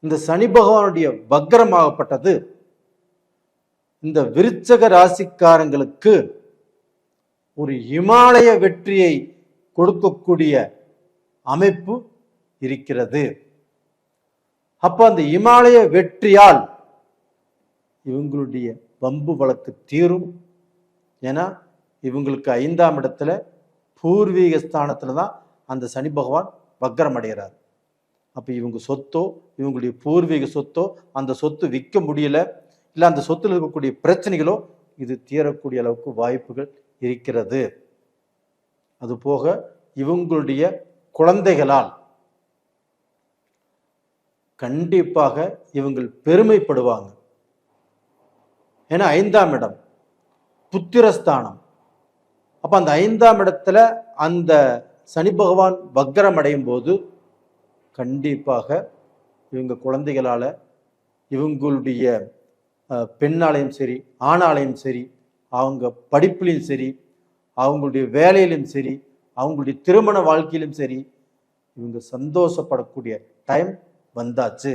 இந்த சனி பகவானுடைய வக்ரமாகப்பட்டது இந்த விருச்சக ராசிக்காரங்களுக்கு ஒரு இமாலய வெற்றியை கொடுக்கக்கூடிய அமைப்பு இருக்கிறது. அப்ப அந்த இமாலய வெற்றியால் இவங்களுடைய வம்பு வழக்கு தீரும். ஏன்னா இவங்களுக்கு 5ஆம் இடத்துல பூர்வீக ஸ்தானத்துல தான் அந்த சனி பகவான் வக்ரம் அடைகிறார். அப்ப இவங்க சொத்தோ, இவங்களுடைய பூர்வீக சொத்தோ, அந்த சொத்து விற்க முடியல, இல்லை அந்த சொத்துல இருக்கக்கூடிய பிரச்சனைகளோ இது தீரக்கூடிய அளவுக்கு வாய்ப்புகள் இருக்கிறது. அது போக இவங்களுடைய குழந்தைகளால் கண்டிப்பாக இவங்கள் பெருமைப்படுவாங்க. ஏன்னா 5ஆம் இடம் புத்திரஸ்தானம். அப்ப அந்த 5ஆம் இடத்துல அந்த சனி பகவான் வக்ரம் அடையும் போது கண்டிப்பாக இவங்க குழந்தைகளால இவங்களுடைய பெண்ணாலையும் சரி ஆணாலையும் சரி, அவங்க படிப்புலையும் சரி, அவங்களுடைய வேலையிலும் சரி, அவங்களுடைய திருமண வாழ்க்கையிலும் சரி, இவங்க சந்தோஷப்படக்கூடிய டைம் வந்தாச்சு.